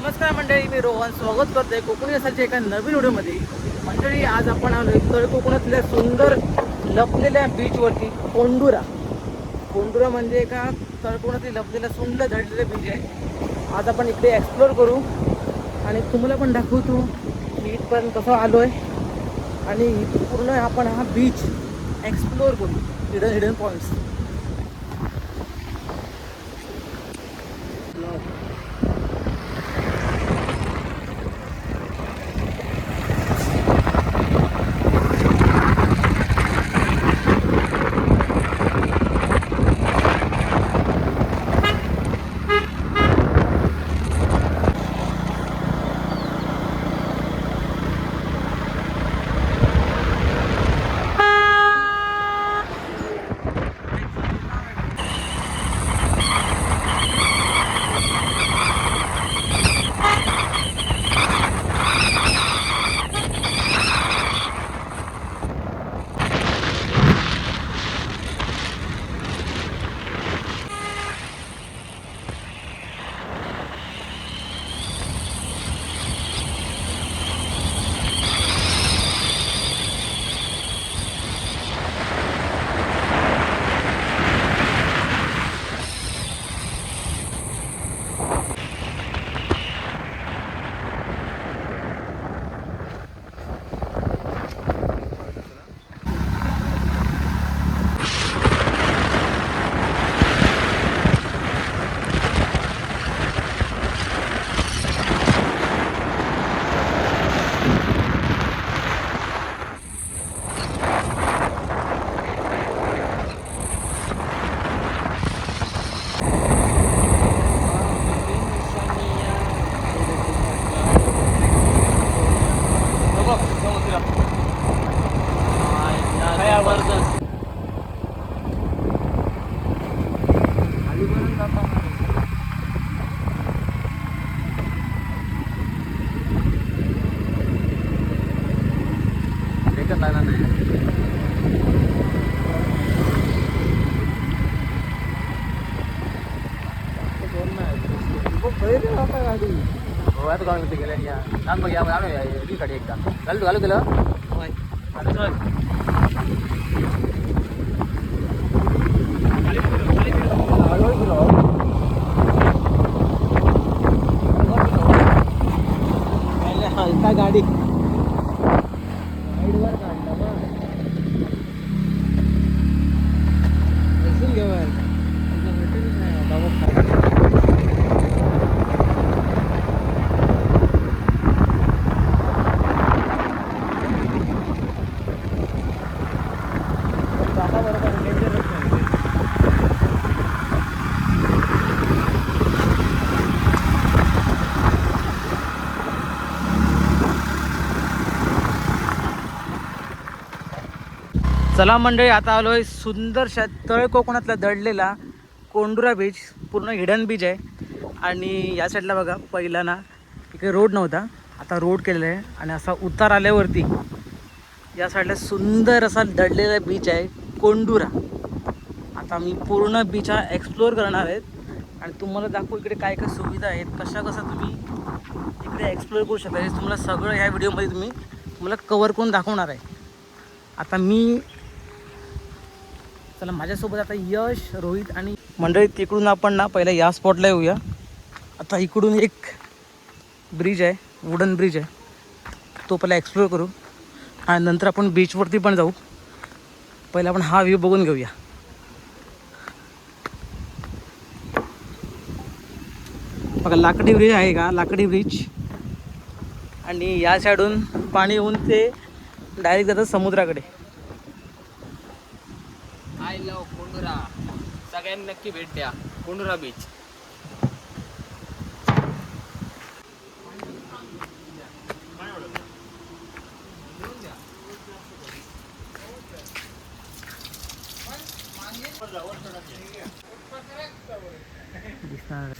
नमस्कार मंडळी, मी रोहन स्वागत करतोय कोकणी असायच्या एका नवीन व्हिडिओमध्ये. मंडळी, आज आपण आलोय तर कोकणातल्या सुंदर लपलेल्या बीचवरती. कोंडुरा म्हणजे एका तळकोकणातील लपलेला सुंदर झडलेला बीच आहे. आज आपण इकडे एक्सप्लोअर करू आणि तुम्हाला पण दाखवतो मी इथपर्यंत कसं आलो आहे आणि इथून पूर्ण आपण हा बीच एक्सप्लोअर करू, हिडन पॉईंट्स. घालू केलं हलका गाडी साईडवर काढला बसून घेऊया. चला मंडळी, आता आलोय सुंदरशा तळ कोकणातला दडलेला कोंडुरा बीच. पूर्ण हिडन बीच आहे आणि या साईडला बघा, पहिला ना इकडे रोड नव्हता, आता रोड केलेला आहे आणि असा उतार आल्यावरती या साईडला सुंदर असा दडलेला बीच आहे कोंडुरा. आता मी पूर्ण बीच हा एक्सप्लोअर करणार आहेत आणि तुम्हाला दाखवू इकडे काय काय सुविधा आहेत, कशा तुम्ही इकडे एक्सप्लोअर करू शकता. हे तुम्हाला सगळं ह्या व्हिडिओमध्ये तुम्हाला कवर करून दाखवणार आहे. आता मी चला, माझ्यासोबत आता यश, रोहित आणि मंडळी. तिकडून आपण ना पहिला या स्पॉटला येऊया. आता इकडून एक ब्रिज आहे, वुडन ब्रिज आहे, तो पहिला एक्सप्लोअर करू आणि नंतर आपण बीचवरती पण जाऊ. पहिला आपण हा व्ह्यू बघून घेऊया. बघा, लाकडी ब्रिज आहे का, लाकडी ब्रिज. आणि या साईडून पाणी येऊन ते डायरेक्ट जातं समुद्राकडे. आय लव कोंडुरा, सगळ्यांनी नक्की भेट द्या कोंडुरा बीच. दिसणार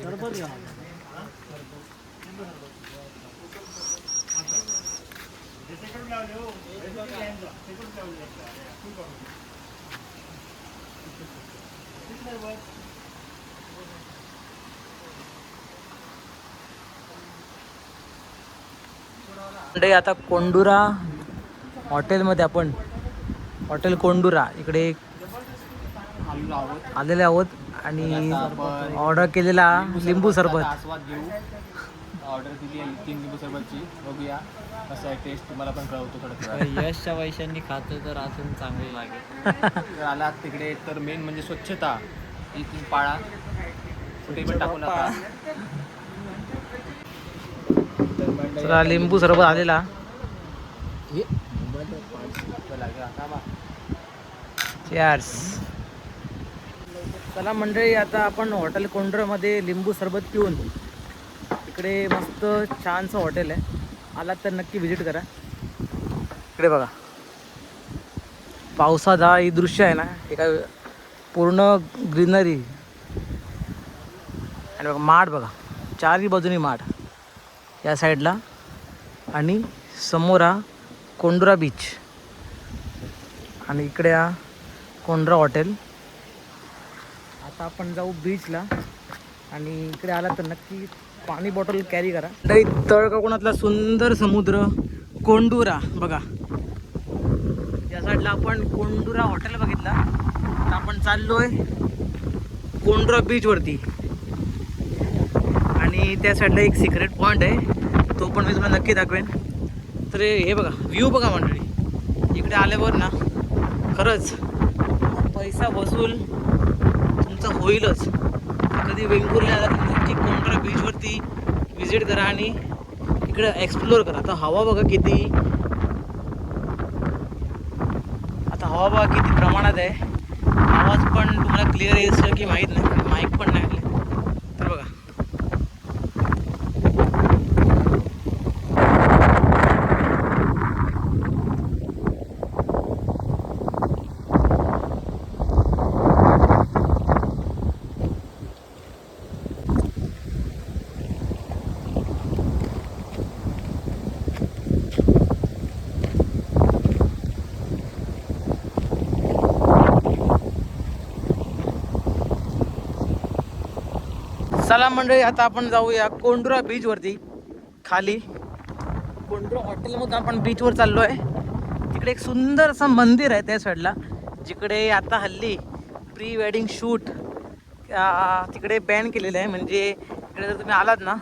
सरबत घ्या. मंडळी आता कोंडुरा हॉटेलमध्ये आपण हॉटेल कोंडुरा इकडे आलेले आहोत आणि ऑर्डर केलेला लिंबू सरबत. आस्वाद घेऊ. ऑर्डर दिली आहे 3 लिंबू सरबतची. बघूया कसं आहे टेस्ट, तुम्हाला पण कळवतो थोडं. यशच्या पैशांनी खातो तर अजून चांगलं लागेल. तर आलात तिकडे तर मेन म्हणजे स्वच्छता ही तुम्ही पाळा. कुठे पण टाकू नका. चला लिंबू सरबत आलेला. चीअर्स. चला मंडळी आता आपण हॉटेल कोंडुरामध्ये लिंबू सरबत पिऊन इकडे मस्त छानसं हॉटेल आहे, आलात तर नक्की व्हिजिट करा. इकडे बघा पावसात हा ही दृश्य आहे ना, हे काय पूर्ण ग्रीनरी आणि बघा माठ, बघा चारही बाजूनी माठ या साईडला आणि समोर हा कोंडुरा बीच आणि इकडे हा कोंडुरा हॉटेल. आता आपण जाऊ बीचला आणि इकडे आला तर नक्की पाणी बॉटल कॅरी करा. तळकोकणातला सुंदर समुद्र कोंडुरा बघा. या साईडला आपण कोंडुरा हॉटेल बघितला. आता आपण चाललोय कोंडुरा बीचवरती आणि त्या साईडला एक सिक्रेट पॉईंट आहे, तो पण मी तुम्हाला नक्की दाखवेन. तर हे बघा व्ह्यू बघा मंडळी. इकडे आल्यावर ना खरंच पैसा वसूल तुमचा होईलच. कधी वेंगुर्ला आला तर नक्की कोंडुरा बीचवरती व्हिजिट करा आणि इकडे एक्सप्लोअर करा. आता हवा बघा किती, आता हवा बघा किती प्रमाणात आहे. आवाज पण तुम्हाला क्लिअर येईल की माहीत नाही, माईक पण नाही आले तर बघा. चला मंडळी आता आपण जाऊया कोंडुरा बीचवरती. खाली कोंडुरा हॉटेलमधून आपण बीचवर चाललो आहे. तिकडे एक सुंदर असं मंदिर आहे त्या साईडला, जिकडे आता हल्ली प्री वेडिंग शूट तिकडे बॅन केलेलं आहे. म्हणजे इकडे जर तुम्ही आलात ना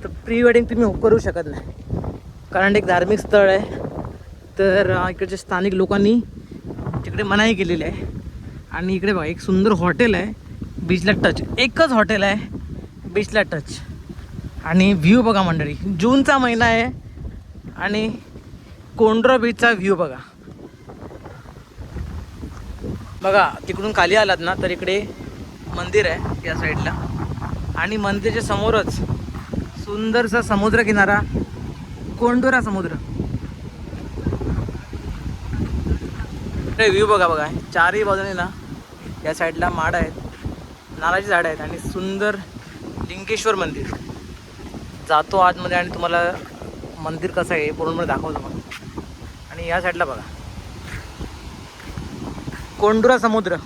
तर प्री वेडिंग तुम्ही करू शकत नाही, कारण एक धार्मिक स्थळ आहे. तर इकडच्या स्थानिक लोकांनी तिकडे मनाई केलेली आहे. आणि इकडे बघा एक सुंदर हॉटेल आहे बीचला टच, एकच हॉटेल आहे बीचला टच. आणि व्ह्यू बघा मंडळी, जूनचा महिना आहे आणि कोंडुरा बीचचा व्ह्यू बघा. बघा तिकडून खाली आलात ना तर इकडे मंदिर आहे या साईडला आणि मंदिराच्या समोरच सुंदरसा समुद्र किनारा कोंडुरा समुद्र. व्ह्यू बघा बघा, चारही बाजूने ना या साईडला माड आहेत, नारळाची झाडं आहेत आणि सुंदर लिंगेश्वर मंदिर. जातो आतमध्ये आणि तुम्हाला मंदिर कसं आहे पूर्ण दाखवतो मग. आणि या साईडला बघा कोंडुरा समुद्र.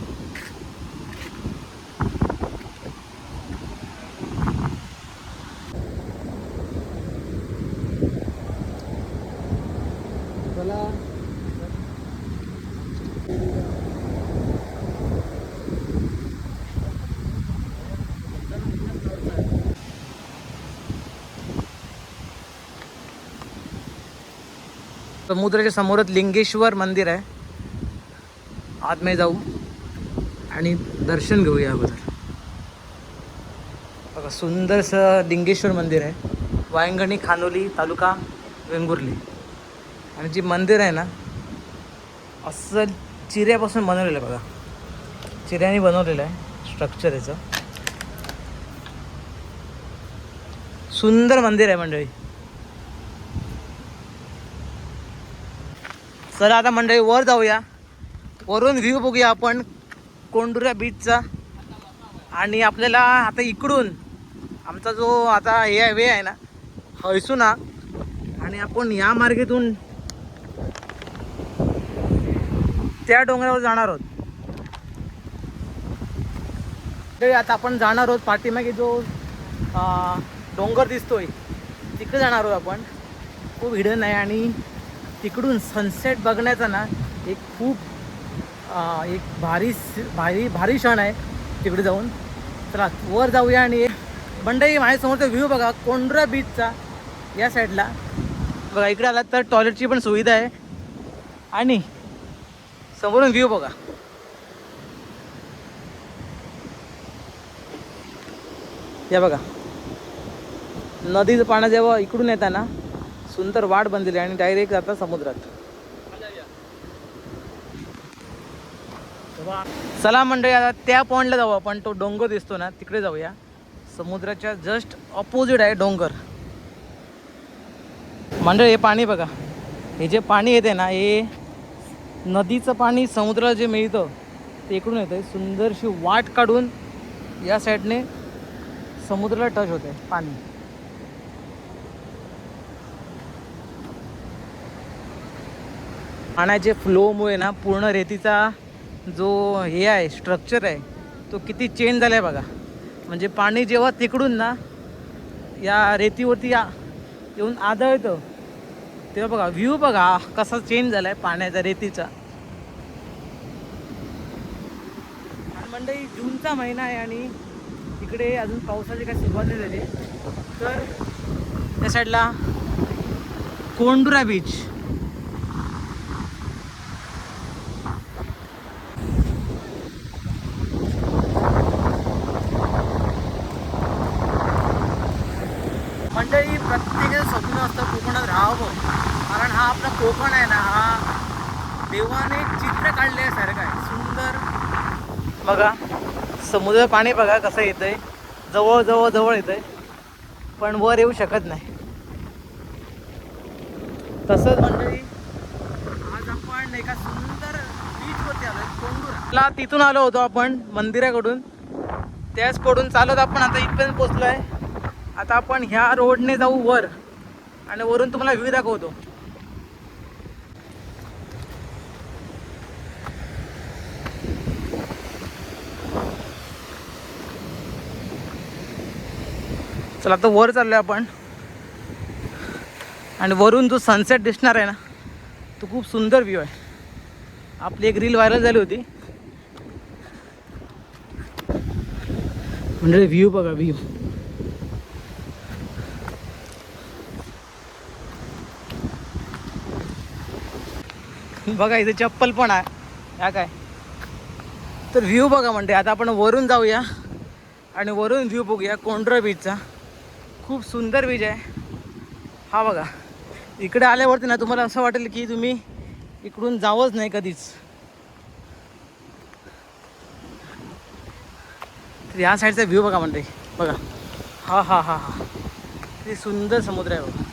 समुद्राच्या समोरच लिंगेश्वर मंदिर आहे. आतमध्ये जाऊ आणि दर्शन घेऊया अगोदर. बघा सुंदरसं लिंगेश्वर मंदिर आहे, वायंगणी खानोली तालुका वेंगुर्ली. आणि जे मंदिर आहे ना असं चिऱ्यापासून बनवलेलं आहे बघा, चिऱ्याने बनवलेलं आहे स्ट्रक्चर याचं. सुंदर मंदिर आहे मंडळी. चला आता मंडळी वर जाऊया, वरून व्ह्यू बघूया आपण कोंडुरा बीचचा. आणि आपल्याला आता इकडून आमचा जो आता हे वे आहे ना हैसुना, आणि आपण या मार्गेतून त्या डोंगरावर जाणार आहोत. ते आता आपण जाणार आहोत पाठीमागे जो डोंगर दिसतोय तिकडे जाणार आहोत आपण. खूप हिडन आहे आणि तिकडून सनसेट बघण्याचा ना एक खूप एक भारी भारी भारी क्षण आहे तिकडे जाऊन. चला वर जाऊया. आणि मंडई माझ्यासमोरचा व्ह्यू बघा कोंढरा बीचचा या साईडला बघा. इकडे आला तर टॉयलेटची पण सुविधा आहे आणि समोरून व्ह्यू बघा. या बघा नदीचं पाणी जेव्हा इकडून येताना सुंदर वाट बनलेली आहे आणि डायरेक्ट जाता समुद्रात. चला मंडळी आता त्या पॉईंटला जाऊ आपण. तो डोंगर दिसतो ना तिकडे जाऊया. समुद्राच्या जस्ट ऑपोजिट आहे डोंगर. मंडळी हे पाणी बघा. हे जे पाणी येते ना हे नदीचं पाणी समुद्राला जे मिळतं ते इकडून येतं. सुंदरशी वाट काढून या साईडने समुद्राला टच होते पाणी. पाण्याचे फ्लोमुळे ना पूर्ण रेतीचा जो हे आहे स्ट्रक्चर आहे तो किती चेंज झाला आहे बघा. म्हणजे पाणी जेव्हा तिकडून ना या रेतीवरती येऊन आदळतं तेव्हा बघा व्ह्यू बघा कसा चेंज झाला आहे पाण्याचा रेतीचा. आणि मंडळी जूनचा महिना आहे आणि इकडे अजून पावसाची काही सुरुवात नाही झाली. तर त्या साईडला कोंढुरा बीच. मंडळी प्रत्येकाचं स्वप्न असतं कोकणात राहावं. कारण हा आपला कोकण आहे ना हा देवाने चित्र काढल्यासारखं आहे सुंदर. बघा समुद्र पाणी बघा कसं येतंय. जवळ जवळ जवळ येतंय पण वर येऊ शकत नाही. तसंच मंडळी आज आपण एका सुंदर बीचवरती आलो कोंढुरा. तिथून आलो होतो आपण मंदिराकडून. त्याच कडून चालत आपण आता इथपर्यंत पोचलो आहे. आता आपण ह्या रोडने जाऊ वर आणि वरून तुम्हाला व्ह्यू दाखवतो. चला आता वर चाललोय आपण आणि वरून जो सनसेट दिसणार आहे ना तो खूप सुंदर व्ह्यू आहे. आपली एक रील व्हायरल झाली होती. म्हणजे व्ह्यू बघा व्ह्यू. बघा इथे चप्पल पण आहे या काय. तर व्ह्यू बघा म्हणते. आता आपण वरून जाऊया आणि वरून व्ह्यू बघूया कोंढरा बीचचा. खूप सुंदर बीच आहे हा बघा. इकडे आल्यावरती ना तुम्हाला असं वाटेल की तुम्ही इकडून जावंच नाही कधीच. तर या साईडचा व्ह्यू बघा म्हणते बघा. हा हा हा हा किती सुंदर समुद्र आहे बघा.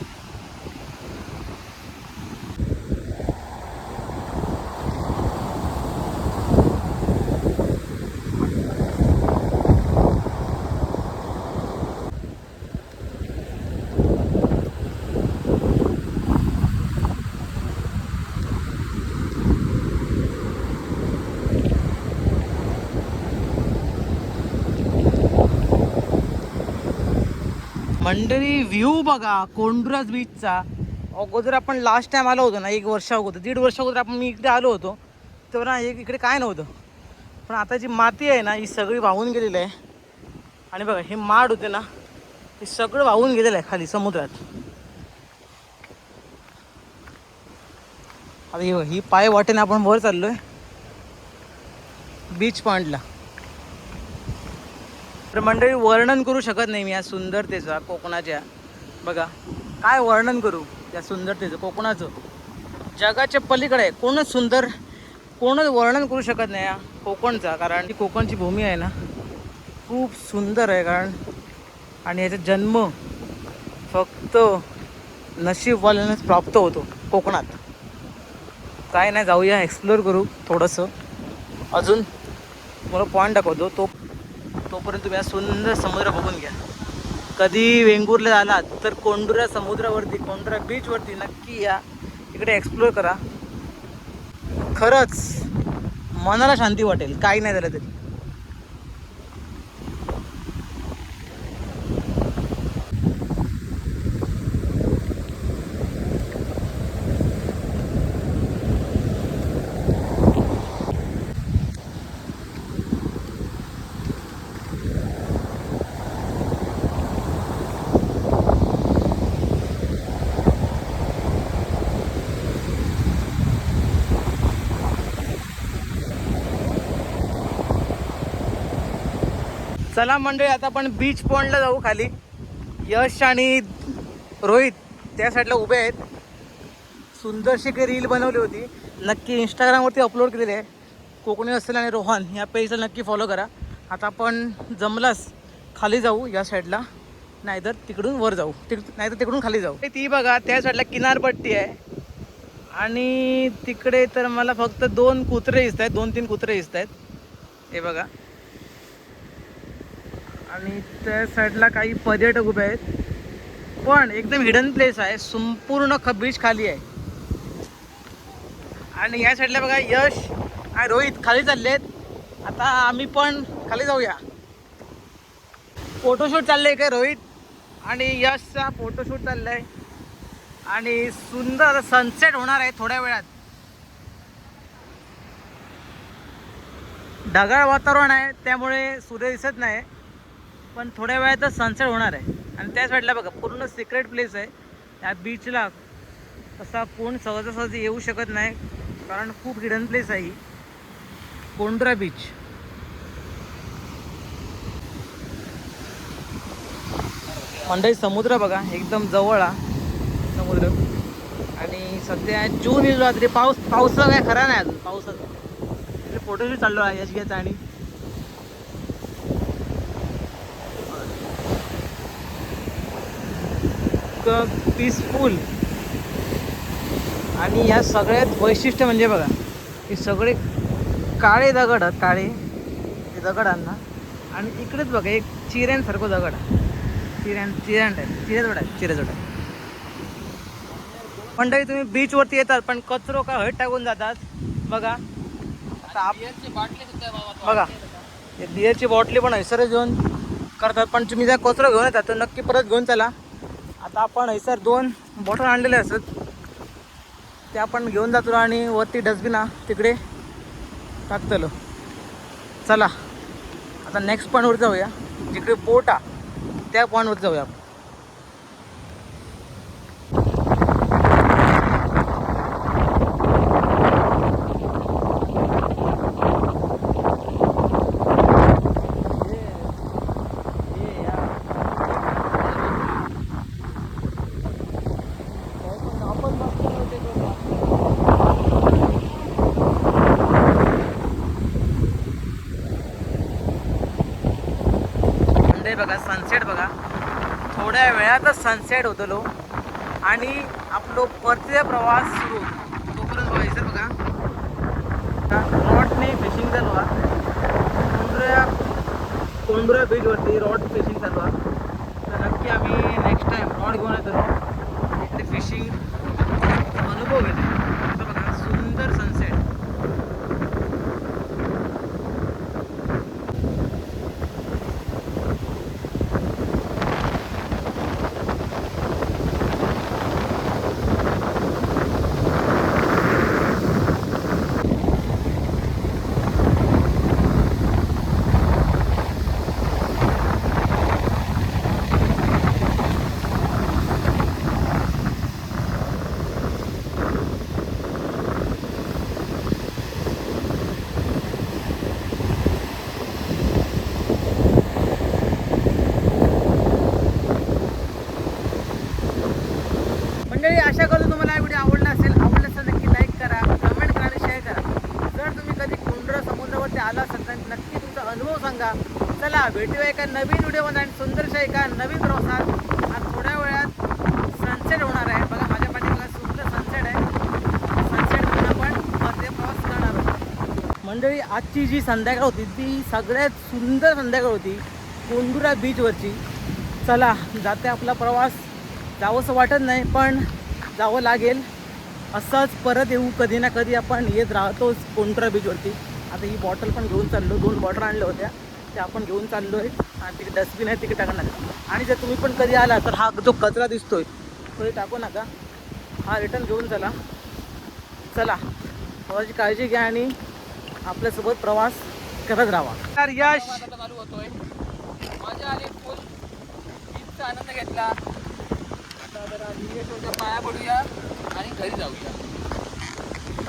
मंडळी व्ह्यू बघा कोंढुराज बीचचा. अगोदर आपण लास्ट टाइम आलो होतो ना 1 वर्ष अगोदर 1.5 वर्ष अगोदर आपण मी इकडे आलो होतो तेव्हा इकडे काय नव्हतं. पण आता जी माती आहे ना ही सगळी वाहून गेलेली आहे. आणि बघा हे माड होते ना हे सगळं वाहून गेलेलं आहे खाली समुद्रात. आता ही पाय वाटेने आपण वर चाललोय बीच पॉइंटला. तर मंडळी वर्णन करू शकत नाही मी या सुंदरतेचा कोकणाच्या. बघा काय वर्णन करू या सुंदरतेचं कोकणाचं. जगाच्या पलीकडे आहे. कोणच वर्णन करू शकत नाही या कोकणचा. कारण ती कोकणची भूमी आहे ना खूप सुंदर आहे. कारण आणि याचा जन्म फक्त नशीबवाल्यानेच प्राप्त होतो कोकणात. काय नाही जाऊया एक्सप्लोअर करू थोडंसं अजून. मला पॉईंट दाखवतो तोपर्यंत तुम्ही सुंदर समुद्र बघून घ्या. कधी वेंगुर्ला आलात तर कोंढुरा समुद्रावरती कोंढुरा बीचवरती नक्की या. इकडे एक्सप्लोअर करा. खरंच मनाला शांती वाटेल, काही नाही झालं तरी. चला मंडळी, आता आपण बीच पॉइंटला जाऊ. खाली यश आणि रोहित त्या साईडला उभे आहेत. सुंदरशी काही रील बनवली होती, नक्की इंस्टाग्रामवरती अपलोड केलेली आहे. कोकणी असेल आणि रोहन या पेजला नक्की फॉलो करा. आता आपण जमलास खाली जाऊ या साईडला, नाहीतर तिकडून वर जाऊ, नाहीतर तिकडून खाली जाऊ. ती बघा त्या साईडला किनारपट्टी आहे आणि तिकडे तर मला फक्त 2 कुत्रे दिसत आहेत, 2-3 कुत्रे दिसत आहेत. हे बघा. आणि त्या साईडला काही पर्यटक उभे आहेत, पण एकदम हिडन प्लेस आहे. संपूर्ण बीच खाली आहे. आणि या साईडला बघा यश आणि रोहित खाली चाललेत. आता आम्ही पण खाली जाऊया. फोटोशूट चाललंय काय रोहित आणि यशचा फोटोशूट चाललाय. आणि सुंदर सनसेट होणार आहे थोड्या वेळात. ढगाळ वातावरण आहे त्यामुळे सूर्य दिसत नाही, पण थोड्या वेळातच सनसेट होणार आहे. आणि त्या साईडला बघा पूर्ण सिक्रेट प्लेस आहे. त्या बीचला तसा कोण सहजासहजी येऊ शकत नाही, कारण खूप हिडन प्लेस आहे ही कोंडुरा बीच. मंडळी समुद्र बघा एकदम जवळ हा समुद्र. आणि सध्या जून येईल रात्री. पावसाचा काय खरा नाही अजून पावसाचा. फोटोशूट चाललो आहे यश घ्यायचा. आणि पीसफुल. आणि या सगळ्यात वैशिष्ट्य म्हणजे बघा, हे सगळे काळे दगड आहेत, काळे हे दगडांना. आणि इकडेच बघा एक चिऱ्यांसारखं दगड आहे. चिरेजोड आहे. मंडळी तुम्ही बीचवरती येतात पण कचरो का हट टाकून जातात बघा. आता बघा हे बिअरची बॉटली पण हैसर घेऊन करतात, पण तुम्ही जर कचरो घेऊन येतात तर नक्की परत घेऊन चला. आता आपण हैसर 2 बॉटल आणलेले असतात, ते आपण घेऊन जातो आणि वरती डस्टबिन तिकडे टाकतलो. चला आता नेक्स्ट पॉईंटवर जाऊया, जिकडे बोट त्या पॉईंटवर जाऊया आपण. बघा सनसेट बघा, थोड्या वेळातच सनसेट होतो आणि आपलो परतीचा प्रवास सुरू होतो. तोपर्यंत बघायचं बघा रॉडने फिशिंग चालू आहे कोंडुरा बीचवरती. रॉड फिशिंग चालू आहे, तर नक्की आम्ही नेक्स्ट टाइम रॉड घेऊन येतो इकडे फिशिंग अनुभव घेतो. आता बघा सुंदर सनसेट. आशा करतो तुम्हाला हा व्हिडिओ आवडला असेल. आवडला तर नक्की लाईक करा, कमेंट करा आणि शेअर करा. जर तुम्ही कधी कोंडुरा समुद्रावरती आला असाल तर नक्की तुमचा अनुभव सांगा. चला भेटूया एका नवीन व्हिडिओमध्ये आणि सुंदरशा एका नवीन प्रवासात. आज थोड्या वेळात सनसेट होणार आहे बघा. माझ्या पाठीमागे सुंदर सनसेट आहे. सनसेट म्हणून आपण मध्ये प्रवास करणार आहोत. मंडळी आजची जी संध्याकाळ होती ती सगळ्यात सुंदर संध्याकाळ होती कोंडुरा बीचवरची. चला जाते आपला प्रवास. जावंसं वाटत नाही पण जावं लागेल. असंच परत येऊ कधी ना कधी आपण येत राहतोच कोंढरा बीचवरती. आता ही बॉटल पण घेऊन चाललो, 2 बॉटल आणल्या होत्या त्या आपण घेऊन चाललो आहे. आणि तिकडे डस्टबिन आहे तिकडे टाकणार. आणि जर तुम्ही पण कधी आला तर हा जो कचरा दिसतोय तो टाकू नका, हा रिटर्न घेऊन चला. चला स्वतःची काळजी घ्या आणि आपल्यासोबत प्रवास करत राहा. तर यश आता चालू होतोय, मजा आली फुल, बीचचा आनंद घेतला. आता जरा लिंगेश्वरच्या पाया पडूया आणि घरी जाऊया.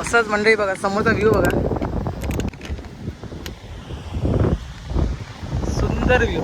असंच मंडळी बघा समोरचा व्ह्यू बघा, सुंदर व्ह्यू.